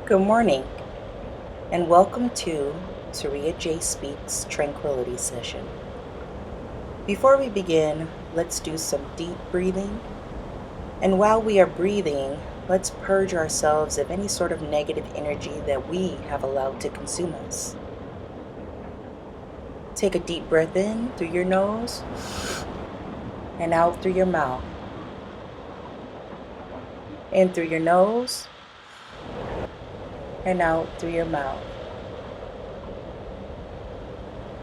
Good morning, and welcome to Saria J. Speaks Tranquility Session. Before we begin, let's do some deep breathing. And while we are breathing, let's purge ourselves of any sort of negative energy that we have allowed to consume us. Take a deep breath in through your nose and out through your mouth. In through your nose and out through your mouth.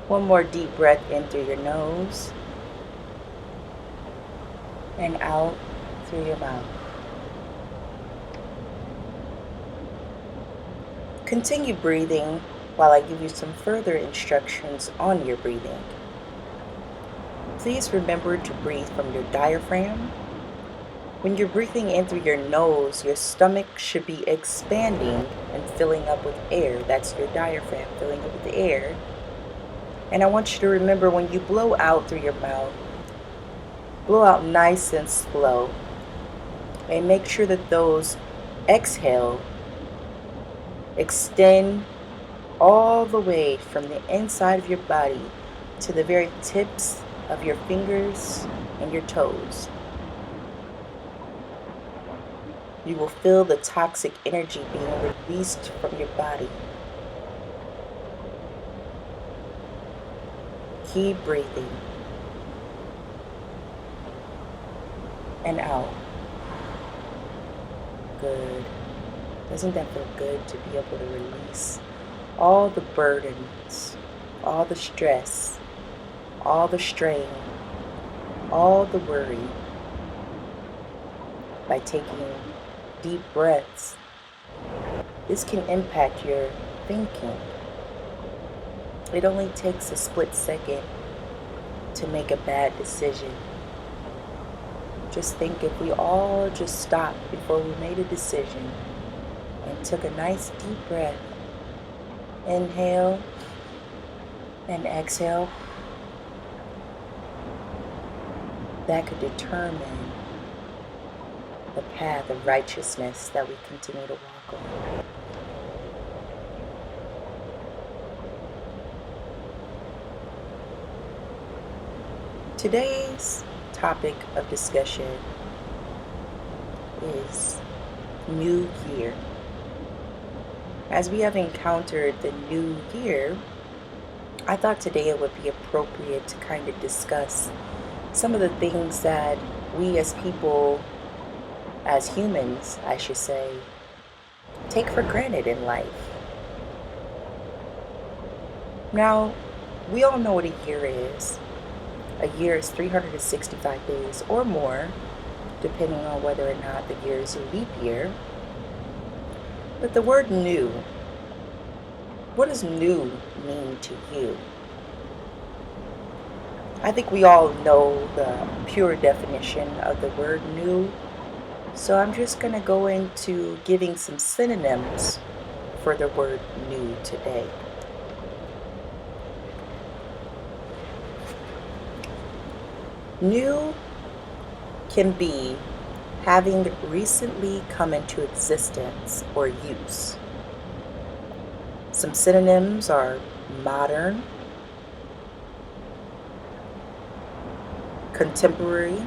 One more deep breath in through your nose and out through your mouth. Continue breathing while I give you some further instructions on your breathing. Please remember to breathe from your diaphragm. When you're breathing in through your nose, your stomach should be expanding and filling up with air. That's your diaphragm filling up with air. And I want you to remember when you blow out through your mouth, blow out nice and slow. And make sure that those exhale extend all the way from the inside of your body to the very tips of your fingers and your toes. You will feel the toxic energy being released from your body. Keep breathing. And out. Good. Doesn't that feel good to be able to release all the burdens, all the stress, all the strain, all the worry by taking deep breaths? This can impact your thinking. It only takes a split second to make a bad decision. Just think if we all just stopped before we made a decision and took a nice deep breath. Inhale and exhale. That could determine the path of righteousness that we continue to walk on. Today's topic of discussion is New Year. As we have encountered the new year, I thought today it would be appropriate to kind of discuss some of the things that we as people, as humans, I should say, take for granted in life. Now, we all know what a year is. A year is 365 days or more, depending on whether or not the year is a leap year. But the word new, what does new mean to you? I think we all know the pure definition of the word new, so I'm just going to go into giving some synonyms for the word new today. New can be having recently come into existence or use. Some synonyms are modern, contemporary,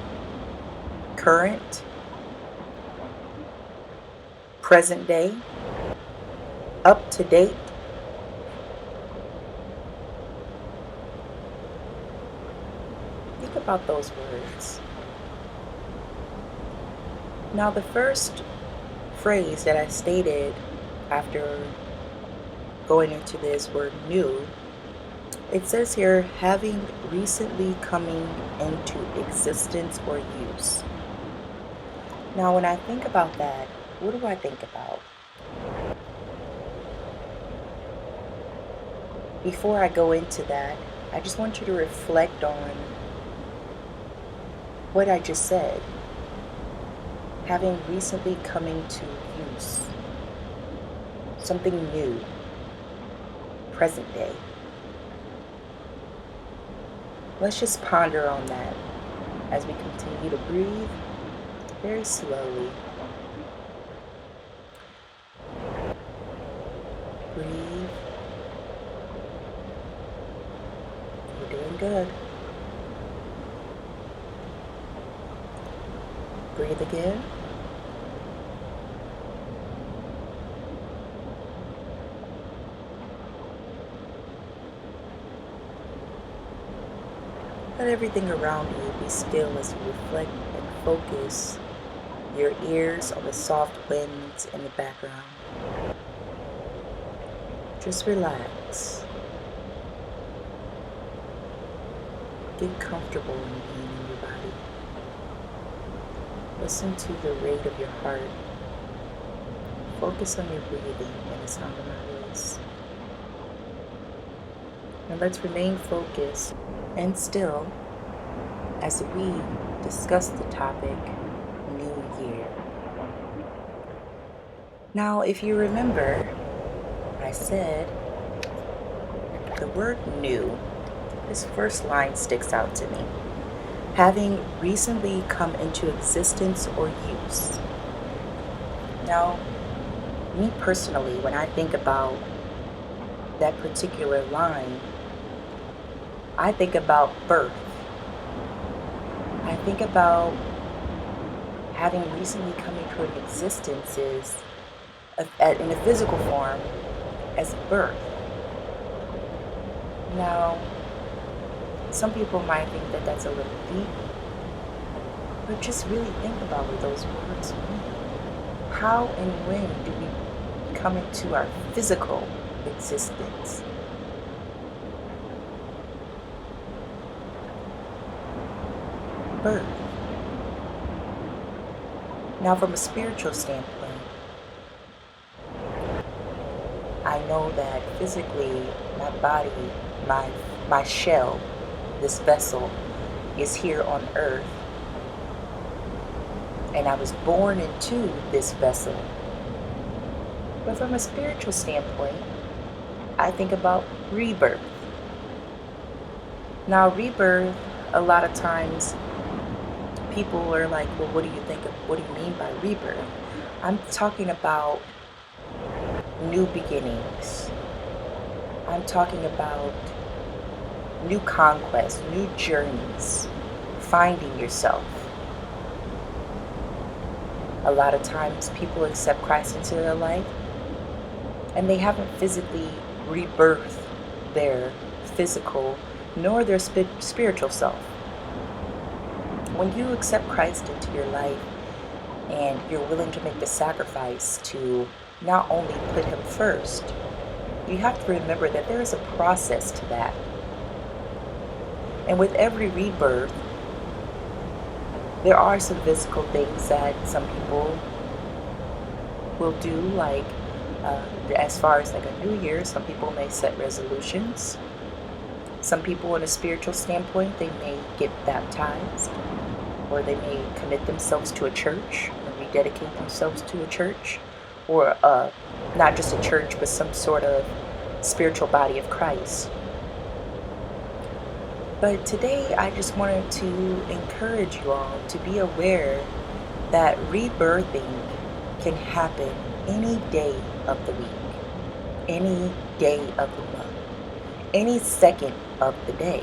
current, present day, up to date. Think about those words. Now, the first phrase that I stated after going into this word new, it says here, having recently coming into existence or use. Now, when I think about that, what do I think about? Before I go into that, I just want you to reflect on what I just said. Having recently coming to use. Something new. Present day. Let's just ponder on that as we continue to breathe very slowly. Breathe. You're doing good. Breathe again. Let everything around you be still as you reflect and focus your ears on the soft winds in the background. Just relax. Get comfortable in being in your body. Listen to the rate of your heart. Focus on your breathing and the sound of my voice. And let's remain focused and still as we discuss the topic New Year. Now, if you remember, I said the word new, this first line sticks out to me. Having recently come into existence or use. Now, me personally, when I think about that particular line, I think about birth. I think about having recently come into an existence in a physical form as birth. Now, some people might think that that's a little deep, but just really think about what those words mean. How and when do we come into our physical existence? Birth. Now, from a spiritual standpoint, I know that physically my body, my shell, this vessel, is here on earth, and I was born into this vessel. But from a spiritual standpoint, I think about rebirth. Now, rebirth, a lot of times people are like, well, what do you mean by rebirth? I'm talking about new beginnings. I'm talking about new conquests, new journeys, finding yourself. A lot of times people accept Christ into their life and they haven't physically rebirthed their physical nor their spiritual self. When you accept Christ into your life and you're willing to make the sacrifice to not only put him first, you have to remember that there is a process to that. And with every rebirth, there are some physical things that some people will do, like as far as like a new year, some people may set resolutions. Some people in a spiritual standpoint, they may get baptized, or they may commit themselves to a church, or rededicate themselves to a church, or not just a church, but some sort of spiritual body of Christ. But today I just wanted to encourage you all to be aware that rebirthing can happen any day of the week, any day of the month, any second of the day.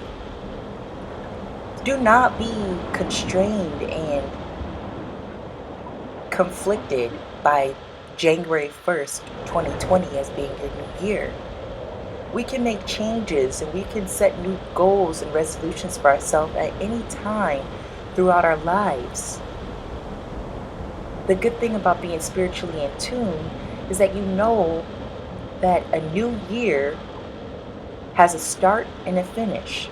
Do not be constrained and conflicted by January 1st, 2020 as being your new year. We can make changes and we can set new goals and resolutions for ourselves at any time throughout our lives. The good thing about being spiritually in tune is that you know that a new year has a start and a finish.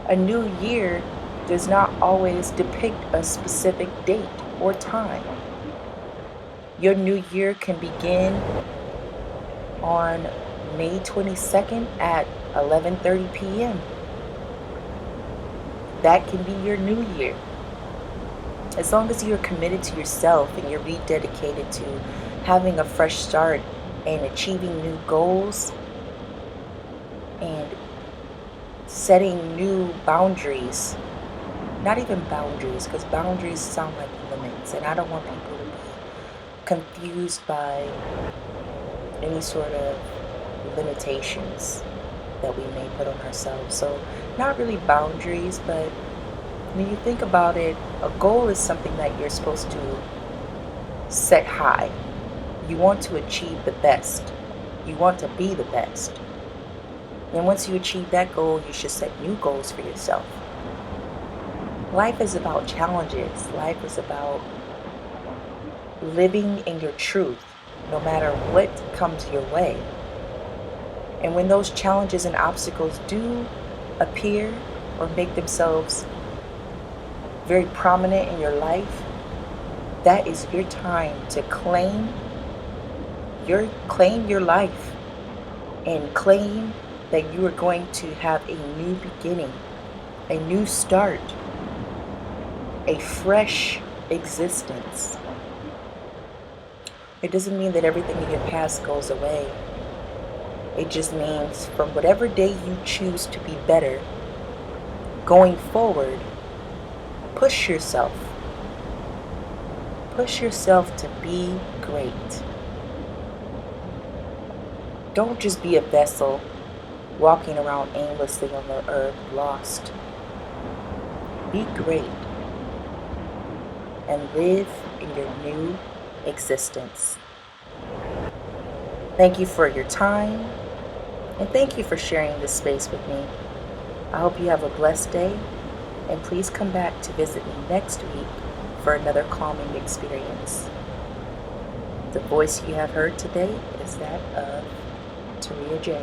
A new year does not always depict a specific date or time. Your new year can begin on May 22nd at 11:30 p.m. That can be your new year. As long as you're committed to yourself and you're rededicated to having a fresh start and achieving new goals and setting new boundaries. Not even boundaries, because boundaries sound like limits, and I don't want people to be confused by any sort of limitations that we may put on ourselves. So, not really boundaries, but when you think about it, a goal is something that you're supposed to set high. You want to achieve the best. You want to be the best. And once you achieve that goal, you should set new goals for yourself. Life is about challenges. Life is about living in your truth, no matter what comes your way. And when those challenges and obstacles do appear or make themselves very prominent in your life, that is your time to claim your life and claim that you are going to have a new beginning, a new start, a fresh existence. It doesn't mean that everything in your past goes away. It just means from whatever day you choose to be better, going forward, push yourself. Push yourself to be great. Don't just be a vessel walking around aimlessly on the earth lost. Be great and live in your new existence. Thank you for your time, and thank you for sharing this space with me. I hope you have a blessed day, and please come back to visit me next week for another calming experience. The voice you have heard today is that of Taria J.